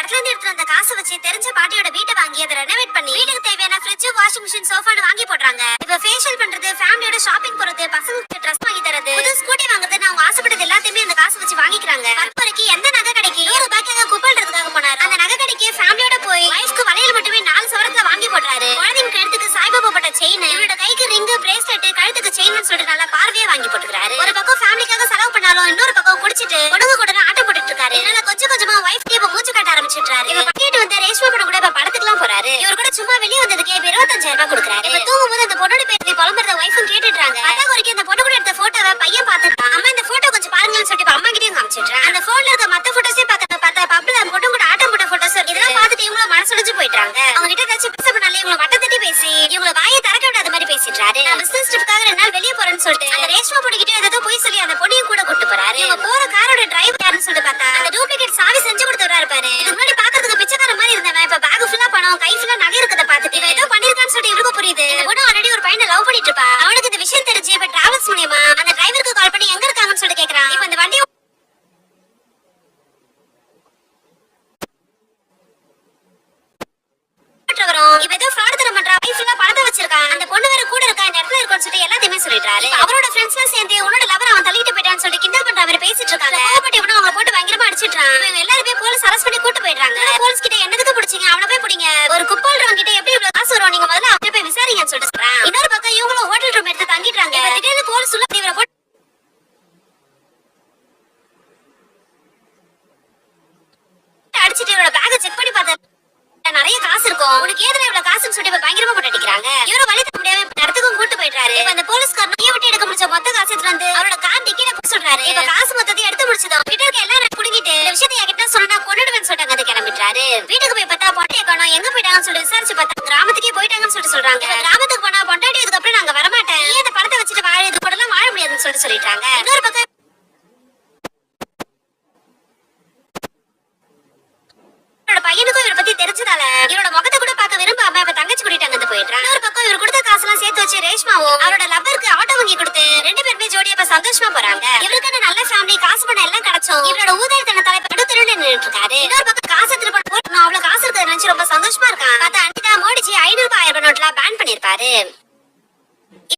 இடத்துல இருந்து எடுத்து வந்த காசு வச்சு தெரிஞ்ச பாட்டியோட வீட்டை வாங்கி அதை ரெனோவேட் பண்ணி வீட்டுக்கு தேவையான ஃப்ரிட்ஜ், வாஷிங் மிஷின், சோஃபான்னு வாங்கி போடுறாங்க. இப்ப ஃபேஷியல் பண்றது, ஃபேமிலியோட ஷாப்பிங் போறது, பசங்களுக்கு ட்ரெஸ் வாங்கி தரது, புது ஸ்கூட்டி வாங்குறதுன்னு அவங்க ஆசைப்பட்டது எல்லாத்தையுமே அந்த காசு வச்சு வாங்கிக்கிறாங்க. வரைக்கும் எந்த நகை கடைக்கு 100 ரூபாய்க்காக கூப்பாடுறதுக்காக போனாரு. அந்த நகை கடைக்கு ஃபேமிலியோட போய் வைஃப்க்கு வளையல் மட்டுமே 4 சவரத்துல வாங்கி போடுறாரு. குழந்தைங்க எடுத்துக்கு சாய்பாபா போட்ட செயின், இவரோட கைக்கு ரிங், பிரேஸ்லெட், கழுத்துக்கு செயின் சொல்லிட்டு நல்லா பார்வையா வாங்கி போட்டுக்கிறாரு. ஒரு பக்கம் ஃபேமிலிக்காக செலவு பண்ணாலும் இன்னொரு பக்கம் குடிச்சிட்டு கொடுங்க கூட ஆட்டம் போட்டுட்டு இருக்காரு. இதனால கொஞ்சம் கொஞ்சமா வைஃப் இப்ப மூச்சு காட்ட ஆரம்பிச்சிட்டாரு. இவ பக்கெட் வந்து ரேஷ்மா படம் கூட இப்ப படத்துக்குலாம் போறாரு. இவர் கூட சும்மா வெளிய வந்ததுக்கே 25,000 ரூபாய் கொடுக்குறாரு. இப்ப தூங்கும்போது அந்த பொண்ணோட பேர் புலம்புறத வைஃபும் கேட்டுட்டாங்க. அதான் வரைக்கும் அந்த பொண்ணு கூட எடுத்த போட்டோவை பையன் பார்த்துட்டான். அம்மா இந்த போட்டோ கொஞ்சம் பாருங்கன்னு சொல்லிட்டு அம்மா கிட்டயும் காமிச்சிட்டான். அந்த போன்ல இருக்க மத்த போட்டோஸே பார்த்தா பப்ல அந்த பொண்ணு கூட ஆட்டம் போட்ட போட்டோஸ் இதெல்லாம் பார்த்துட்டு இவங்க மனசுடைஞ்சு போயிட்டாங்க. அவங்க கிட்ட ஏதாச்சும் பேச பண்ணாலே இவங்க மட்ட தட்டி பேசி இவங்க வாயை திறக்க விடாத மாதிரி பேசிட்டாரு. நான் பிசினஸ் ட்ரிப்காக 2 நாள் வெளியே போறேன்னு சொல்லிட்டு அந்த ரேஷ்மா பொண்ணுகிட்ட ஏதோ போய் சொல்லி அந்த பொண்ணையும் கூட கூட்டு போறாரு. இவங்க போற காரோட டிரைவர் யாருன்னு சொல்லிட்டு பார்த்தா அந்த டூப்ளிகேட் சாவி செஞ்சு கொடுத்துறாரு இருப்பாரு. இது முன்னாடி பாக்குறதுக்கு பிச்சைக்கார மாதிரி இருந்தவன் இப்ப பேக் ஃபுல்லா பணம், கை ஃபுல்லா நகை இருக்கத பார்த்துட்டு இவன் ஏதோ பண்ணிருக்கான்னு சொல்லிட்டு இவருக்கு புரியுது. இந்த பொண்ணு ஆல்ரெடி ஒரு பையனை லவ் பண்ணிட்டு இருப்பா. அவனுக்கு இந்த விஷயம் தெரிஞ்சு இப்ப டிராவல்ஸ் மூலியமா அந்த டிரைவருக்கு கால் பண்ணி எங்க இருக்காங்கன்னு சொல்லிட்டு கேக்குறான். இப்ப இந்த வண்டி அந்த பொண்ணு வேற கூட இருக்கா, இந்த இடத்துல இருக்குன்னு சொல்லி எல்லாத்தையுமே சொல்லிட்டாரு. அவரோட ஃப்ரெண்ட்ஸ்லாம் சேர்ந்து உன்னோட லவர் அவன் தள்ளிட்டு போயிட்டான்னு சொல்லி கிண்டல் பண்ற மாதிரி பேசிட்டு இருக்காங்க. கோபப்பட்டு இவனும் அவங்க போட்டு பயங்கரமா அடிச்சிட்டான். இவங்க எல்லாருமே போலீஸ் அரெஸ்ட் பண்ணி கூட்டு போயிடுறாங்க. போலீஸ் கிட்ட என்னது பிடிச்சீங்க, அவனை போய் பிடிங்க. ஒரு குப்பால்றவங்க கிட்ட எப்படி இவ்வளவு காசு வரும், நீங்க முதல்ல அவரை போய் விசாரிங்கன்னு சொல்லிட்டு சொல்றான். இன்னொரு பக்கம் இவங்களும் ஹோட்டல் ரூம் எடுத்து தங்கிட்டாங்க. திடீர்னு போலீஸ் உள்ள இவரை போட்டு அடிச்சிட்டு இவரோட பேக்கை செக் பண்ணி பார்த்தா நிறைய காசு இருக்கும். உனக்கு ஏதோ இவ்வளவு காசுன்னு சொல்லி பயங்கரமா போட்டு அடிக்கிறாங்க. இவரும் வழி தர முடியாம இடத்துக்கும் கூட்டு போயிட்டாரு. இப்ப அந்த போலீஸ்காரன் நீ விட்டு எடுக்க முடிச்ச மொத்த காசு எடுத்து வந்து அவரோட கார் டிக்கில போய் சொல்றாரு. இப்ப காசு மொத்தத்தையும் எடுத்து முடிச்சதும் கிட்ட இருக்க எல்லாரும் புடிங்கிட்டு இந்த விஷயத்தை என்கிட்ட சொன்னா கொன்னுடுவேன்னு சொல்லிட்டாங்க. அது கிளம்பிட்டாரு. வீட்டுக்கு போய் பார்த்தா பொண்டாட்டியை காணோம், எங்க போயிட்டாங்கன்னு சொல்லி விசாரிச்சு பார்த்தா கிராமத்துக்கே போயிட்டாங்கன்னு சொல்லிட்டு சொல்றாங்க. கிராமத்துக்கு போனா பொண்டாட்டி அதுக்கப்புறம் நாங்க வரமாட்டேன், நீ இந்த பணத்தை வச்சுட்டு வாழ இது கூட வாழ முடியாதுன்னு சொல்லிட்டாங்க. இன்னொரு பக்கம் பையனுக்கும் இவரை பத்தி தெரிஞ்சதால இவரோட முகத்தை கூட பார்க்க விரும்பாம இப்ப தங்கச்சி கூட்டிட்டு அங்க போயிட்டான். இன்னொரு பக்கம் இவர் கொடுத்த காசெல்லாம் சேர்த்து வச்சு ரேஷ்மாவும் அவரோட லவ்வருக்கு ஆட்டோ வாங்கி கொடுத்து 2 பேருமே ஜோடியா இப்ப சந்தோஷமா போறாங்க. இவருக்கான நல்ல ஃபேமிலி, காசு பணம் எல்லாம் கிடைச்சோம். இவரோட ஊதாரித்தனத்தால இப்ப நடுத்தருன்னு நின்னுட்டு இருக்காரு. இன்னொரு பக்கம் காசு திருப்பி போட்டு அவ்வளவு காசு இருக்கிறத நினைச்சு ரொம்ப சந்தோஷமா இருக்கான். பார்த்தா அன்னிதா மோடிஜி 500 ரூபாய் 1000 ரூபாய் நோட்லாம் பேன் பண்ணிருப்பாரு.